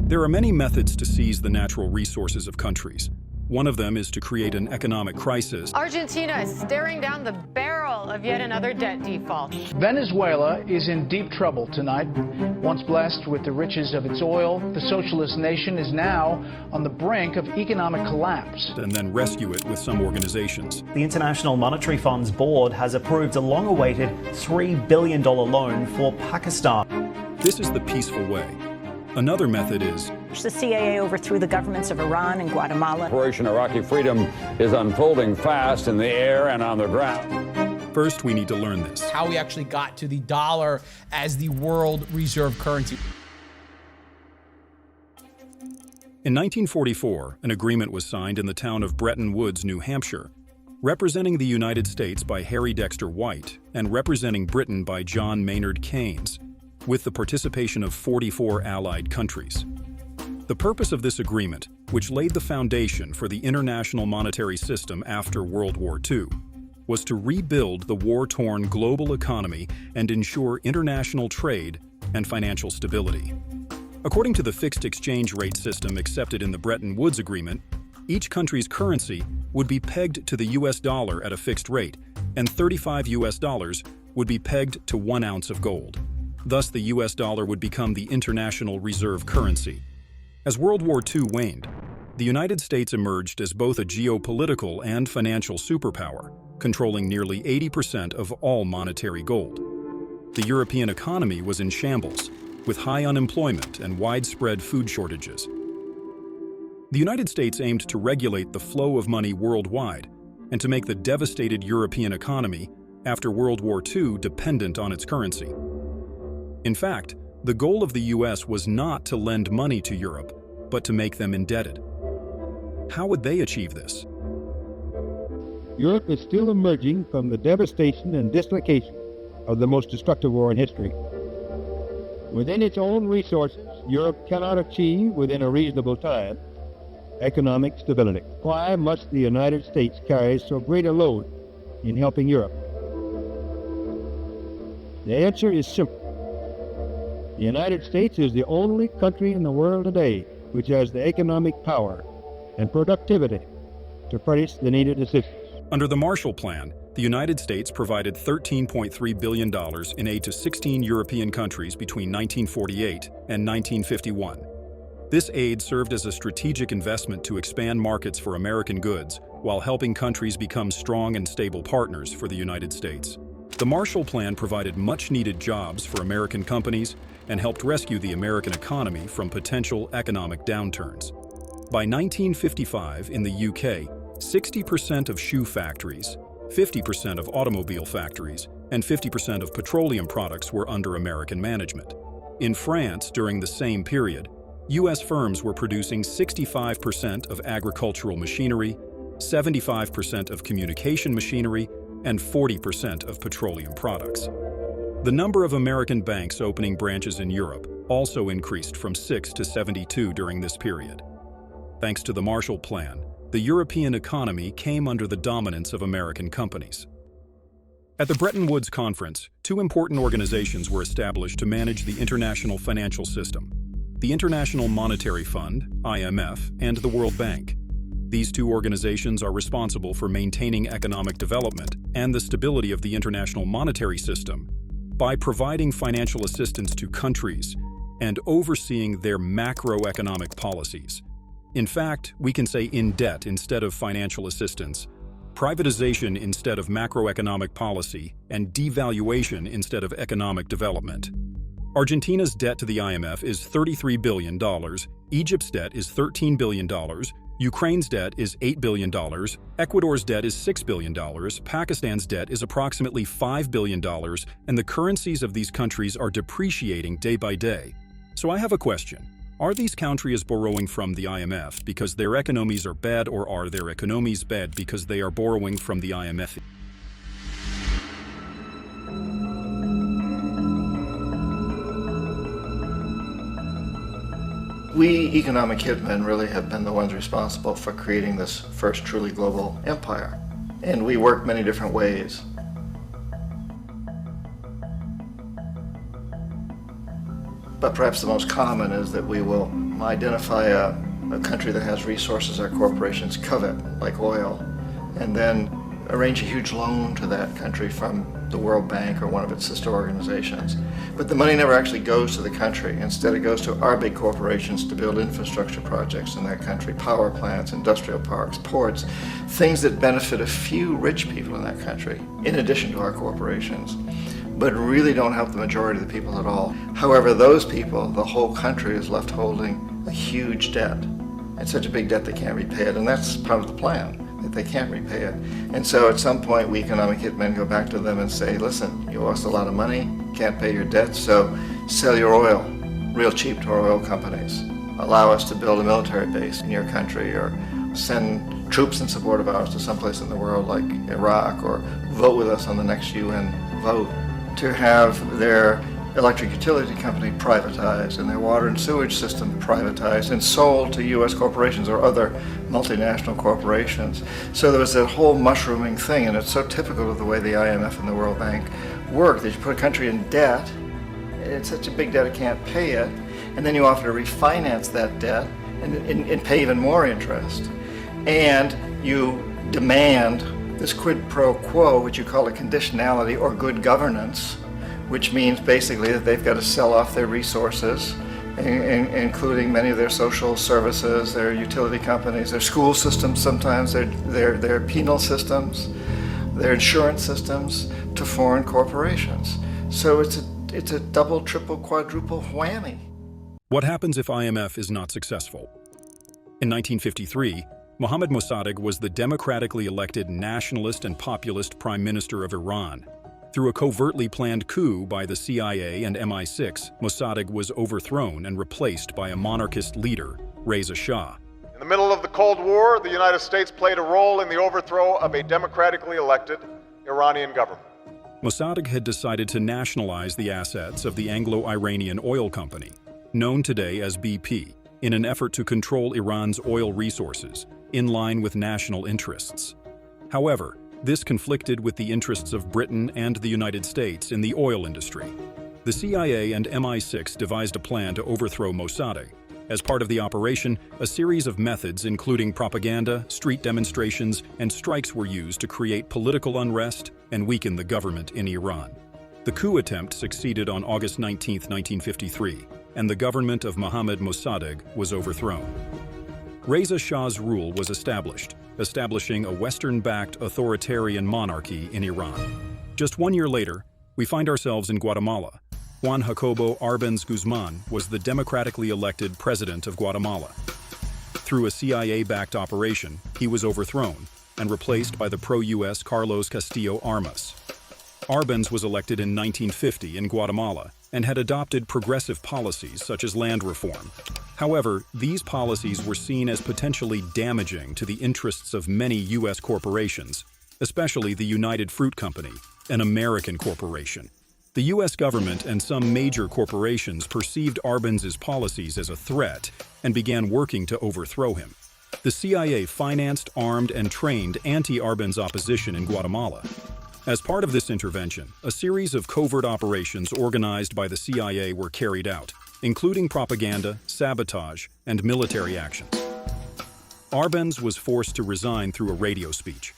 There are many methods to seize the natural resources of countries. One of them is to create an economic crisis. Argentina is staring down the barrel of yet another debt default. Venezuela is in deep trouble tonight. Once blessed with the riches of its oil, the socialist nation is now on the brink of economic collapse. And then rescue it with some organizations. The International Monetary Fund's board has approved a long-awaited $3 billion loan for Pakistan. This is the peaceful way. Another method is the CIA overthrew the governments of Iran and Guatemala. Operation Iraqi Freedom is unfolding fast in the air and on the ground. First, we need to learn this. How we actually got to the dollar as the world reserve currency. In 1944, an agreement was signed in the town of Bretton Woods, New Hampshire, representing the United States by Harry Dexter White and representing Britain by John Maynard Keynes, with the participation of 44 allied countries. The purpose of this agreement, which laid the foundation for the international monetary system after World War II, was to rebuild the war-torn global economy and ensure international trade and financial stability. According to the fixed exchange rate system accepted in the Bretton Woods Agreement, each country's currency would be pegged to the US dollar at a fixed rate, and 35 US dollars would be pegged to 1 ounce of gold. Thus, the US dollar would become the international reserve currency. As World War II waned, the United States emerged as both a geopolitical and financial superpower, controlling nearly 80% of all monetary gold. The European economy was in shambles, with high unemployment and widespread food shortages. The United States aimed to regulate the flow of money worldwide and to make the devastated European economy after World War II dependent on its currency. In fact, the goal of the US was not to lend money to Europe, but to make them indebted. How would they achieve this? Europe is still emerging from the devastation and dislocation of the most destructive war in history. Within its own resources, Europe cannot achieve, within a reasonable time, economic stability. Why must the United States carry so great a load in helping Europe? The answer is simple. The United States is the only country in the world today which has the economic power and productivity to furnish the needed assistance. Under the Marshall Plan, the United States provided $13.3 billion in aid to 16 European countries between 1948 and 1951. This aid served as a strategic investment to expand markets for American goods while helping countries become strong and stable partners for the United States. The Marshall Plan provided much-needed jobs for American companies and helped rescue the American economy from potential economic downturns. By 1955, in the UK, 60% of shoe factories, 50% of automobile factories, and 50% of petroleum products were under American management. In France, during the same period, U.S. firms were producing 65% of agricultural machinery, 75% of communication machinery, and 40% of petroleum products. The number of American banks opening branches in Europe also increased from 6 to 72 during this period. Thanks to the Marshall Plan, the European economy came under the dominance of American companies. At the Bretton Woods Conference, two important organizations were established to manage the international financial system: the International Monetary Fund, IMF, and the World Bank. These two organizations are responsible for maintaining economic development and the stability of the international monetary system by providing financial assistance to countries and overseeing their macroeconomic policies. In fact, we can say in debt instead of financial assistance, privatization instead of macroeconomic policy, and devaluation instead of economic development. Argentina's debt to the IMF is $33 billion, Egypt's debt is $13 billion, Ukraine's debt is $8 billion, Ecuador's debt is $6 billion, Pakistan's debt is approximately $5 billion, and the currencies of these countries are depreciating day by day. So I have a question. Are these countries borrowing from the IMF because their economies are bad, or are their economies bad because they are borrowing from the IMF? We economic hitmen really have been the ones responsible for creating this first truly global empire. And we work many different ways. But perhaps the most common is that we will identify a country that has resources our corporations covet, like oil, and then arrange a huge loan to that country from the World Bank or one of its sister organizations. But the money never actually goes to the country. Instead, it goes to our big corporations to build infrastructure projects in that country, power plants, industrial parks, ports, things that benefit a few rich people in that country, in addition to our corporations, but really don't help the majority of the people at all. However, those people, the whole country is left holding a huge debt. It's such a big debt they can't repay it, and that's part of the plan, that they can't repay it. And so at some point, we economic hitmen go back to them and say, listen, you owe us a lot of money, can't pay your debt, so sell your oil real cheap to our oil companies. Allow us to build a military base in your country, or send troops in support of ours to someplace in the world like Iraq, or vote with us on the next UN vote. To have their electric utility company privatized and their water and sewage system privatized and sold to U.S. corporations or other multinational corporations. So there was that whole mushrooming thing, and it's so typical of the way the IMF and the World Bank work, that you put a country in debt, it's such a big debt it can't pay it, and then you offer to refinance that debt and pay even more interest. And you demand this quid pro quo, which you call a conditionality or good governance, which means basically that they've got to sell off their resources, including many of their social services, their utility companies, their school systems sometimes, their penal systems, their insurance systems, to foreign corporations. So it's a double, triple, quadruple whammy. What happens if IMF is not successful? In 1953, Mohammad Mossadegh was the democratically elected nationalist and populist prime minister of Iran. Through a covertly planned coup by the CIA and MI6, Mossadegh was overthrown and replaced by a monarchist leader, Reza Shah. In the middle of the Cold War, the United States played a role in the overthrow of a democratically elected Iranian government. Mossadegh had decided to nationalize the assets of the Anglo-Iranian oil company, known today as BP, in an effort to control Iran's oil resources, in line with national interests. However, this conflicted with the interests of Britain and the United States in the oil industry. The CIA and MI6 devised a plan to overthrow Mossadegh. As part of the operation, a series of methods including propaganda, street demonstrations, and strikes were used to create political unrest and weaken the government in Iran. The coup attempt succeeded on August 19, 1953, and the government of Mohammad Mossadegh was overthrown. Reza Shah's rule was established, establishing a Western-backed authoritarian monarchy in Iran. Just 1 year later, we find ourselves in Guatemala. Juan Jacobo Arbenz Guzman was the democratically elected president of Guatemala. Through a CIA-backed operation, he was overthrown and replaced by the pro-US Carlos Castillo Armas. Arbenz was elected in 1950 in Guatemala and had adopted progressive policies such as land reform. However, these policies were seen as potentially damaging to the interests of many U.S. corporations, especially the United Fruit Company, an American corporation. The U.S. government and some major corporations perceived Arbenz's policies as a threat and began working to overthrow him. The CIA financed, armed, and trained anti-Arbenz opposition in Guatemala. As part of this intervention, a series of covert operations organized by the CIA were carried out, including propaganda, sabotage, and military actions. Arbenz was forced to resign through a radio speech.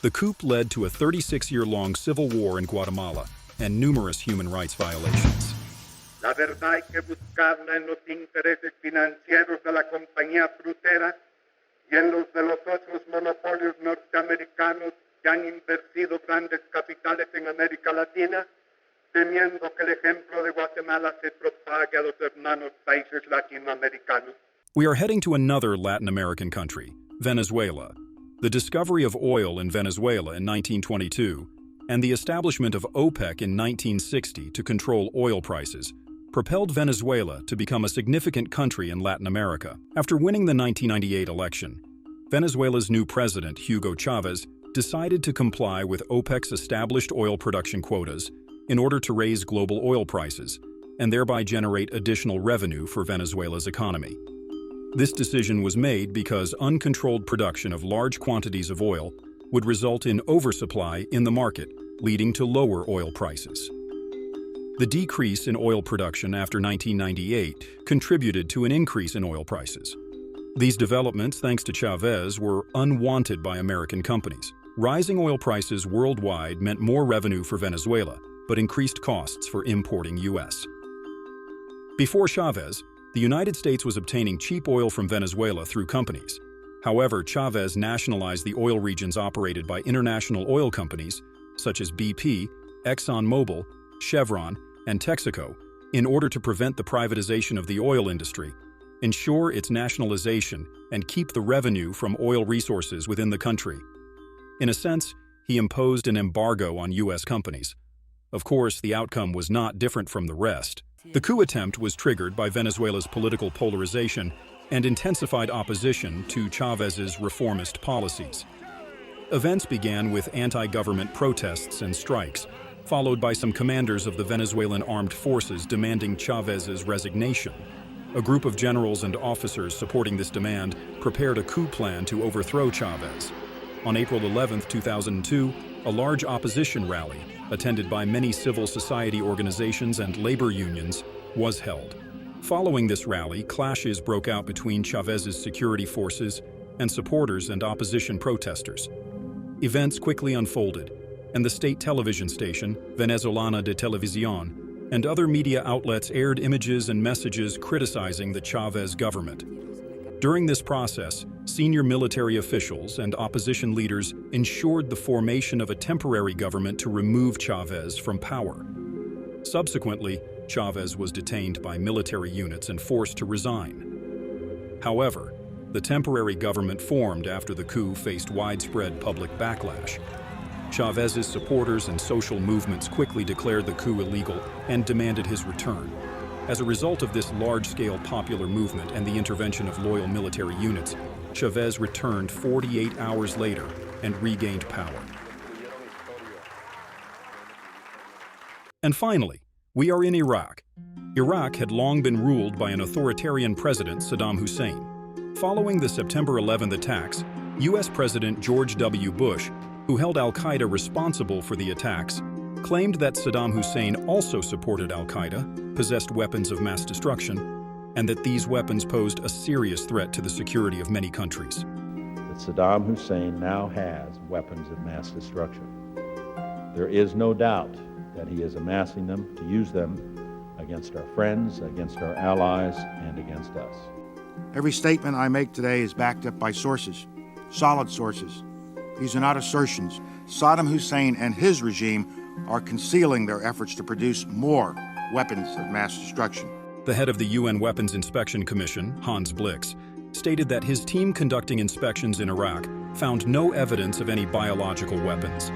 The coup led to a 36-year-long civil war in Guatemala and numerous human rights violations. La verdad hay que buscarla en los intereses financieros de la compañía frutera y en los de los otros monopolios norteamericanos que han invertido grandes capitales en América Latina, temiendo que el ejemplo de Guatemala se propague a los hermanos países latinoamericanos. We are heading to another Latin American country, Venezuela. The discovery of oil in Venezuela in 1922 and the establishment of OPEC in 1960 to control oil prices propelled Venezuela to become a significant country in Latin America. After winning the 1998 election, Venezuela's new president, Hugo Chavez, decided to comply with OPEC's established oil production quotas in order to raise global oil prices and thereby generate additional revenue for Venezuela's economy. This decision was made because uncontrolled production of large quantities of oil would result in oversupply in the market, leading to lower oil prices. The decrease in oil production after 1998 contributed to an increase in oil prices. These developments, thanks to Chavez, were unwanted by American companies. Rising oil prices worldwide meant more revenue for Venezuela, but increased costs for importing U.S. Before Chavez, the United States was obtaining cheap oil from Venezuela through companies. However, Chavez nationalized the oil regions operated by international oil companies, such as BP, ExxonMobil, Chevron, and Texaco, in order to prevent the privatization of the oil industry, ensure its nationalization, and keep the revenue from oil resources within the country. In a sense, he imposed an embargo on U.S. companies. Of course, the outcome was not different from the rest. The coup attempt was triggered by Venezuela's political polarization and intensified opposition to Chavez's reformist policies. Events began with anti-government protests and strikes, followed by some commanders of the Venezuelan armed forces demanding Chavez's resignation. A group of generals and officers supporting this demand prepared a coup plan to overthrow Chavez. On April 11, 2002, a large opposition rally, attended by many civil society organizations and labor unions, was held. Following this rally, clashes broke out between Chavez's security forces and supporters and opposition protesters. Events quickly unfolded, and the state television station, Venezolana de Televisión, and other media outlets aired images and messages criticizing the Chavez government. During this process, senior military officials and opposition leaders ensured the formation of a temporary government to remove Chavez from power. Subsequently, Chavez was detained by military units and forced to resign. However, the temporary government formed after the coup faced widespread public backlash. Chavez's supporters and social movements quickly declared the coup illegal and demanded his return. As a result of this large-scale popular movement and the intervention of loyal military units, Chavez returned 48 hours later and regained power. And finally, we are in Iraq. Iraq had long been ruled by an authoritarian president, Saddam Hussein. Following the September 11 attacks, U.S. President George W. Bush, who held al-Qaeda responsible for the attacks, claimed that Saddam Hussein also supported al-Qaeda, possessed weapons of mass destruction, and that these weapons posed a serious threat to the security of many countries. That Saddam Hussein now has weapons of mass destruction. There is no doubt that he is amassing them to use them against our friends, against our allies, and against us. Every statement I make today is backed up by sources, solid sources. These are not assertions. Saddam Hussein and his regime are concealing their efforts to produce more weapons of mass destruction. The head of the UN Weapons Inspection Commission, Hans Blix, stated that his team conducting inspections in Iraq found no evidence of any biological weapons.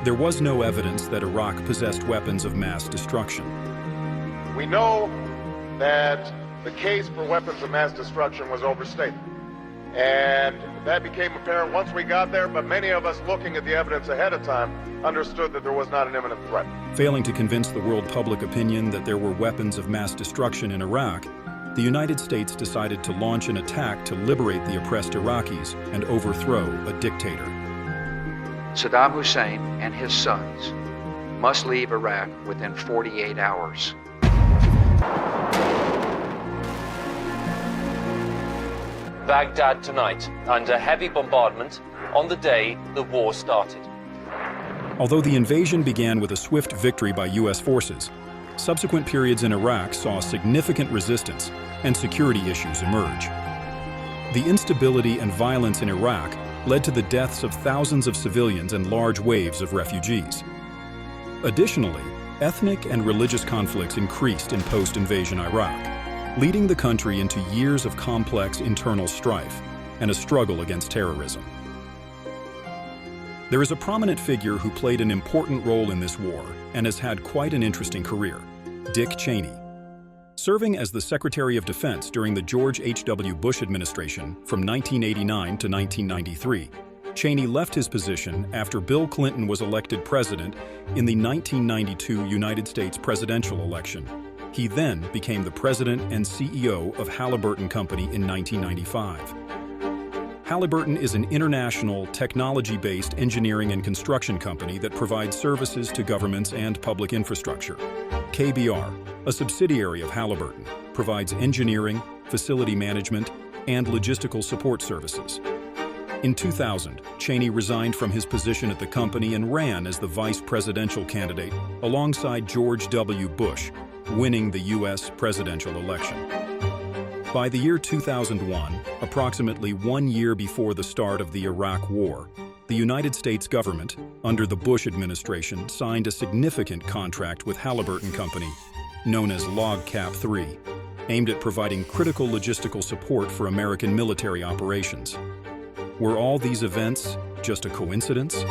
There was no evidence that Iraq possessed weapons of mass destruction. We know that the case for weapons of mass destruction was overstated. And that became apparent once we got there, but many of us looking at the evidence ahead of time understood that there was not an imminent threat. Failing to convince the world public opinion that there were weapons of mass destruction in Iraq, the United States decided to launch an attack to liberate the oppressed Iraqis and overthrow a dictator. Saddam Hussein and his sons must leave Iraq within 48 hours. Baghdad tonight, under heavy bombardment, on the day the war started. Although the invasion began with a swift victory by U.S. forces, subsequent periods in Iraq saw significant resistance and security issues emerge. The instability and violence in Iraq led to the deaths of thousands of civilians and large waves of refugees. Additionally, ethnic and religious conflicts increased in post-invasion Iraq, leading the country into years of complex internal strife and a struggle against terrorism. There is a prominent figure who played an important role in this war and has had quite an interesting career, Dick Cheney. Serving as the Secretary of Defense during the George H.W. Bush administration from 1989 to 1993, Cheney left his position after Bill Clinton was elected president in the 1992 United States presidential election. He then became the president and CEO of Halliburton Company in 1995. Halliburton is an international, technology-based engineering and construction company that provides services to governments and public infrastructure. KBR, a subsidiary of Halliburton, provides engineering, facility management, and logistical support services. In 2000, Cheney resigned from his position at the company and ran as the vice presidential candidate alongside George W. Bush, winning the U.S. presidential election. By the year 2001, approximately 1 year before the start of the Iraq War, the United States government, under the Bush administration, signed a significant contract with Halliburton Company, known as LOGCAP III, aimed at providing critical logistical support for American military operations. Were all these events just a coincidence?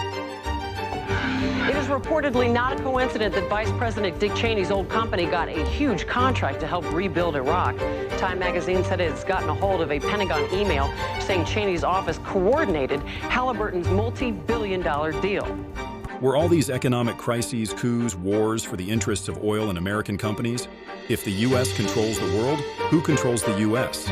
It is reportedly not a coincidence that Vice President Dick Cheney's old company got a huge contract to help rebuild Iraq. Time magazine said it's gotten a hold of a Pentagon email saying Cheney's office coordinated Halliburton's multi-billion-dollar deal. Were all these economic crises, coups, wars for the interests of oil and American companies? If the U.S. controls the world, who controls the U.S.?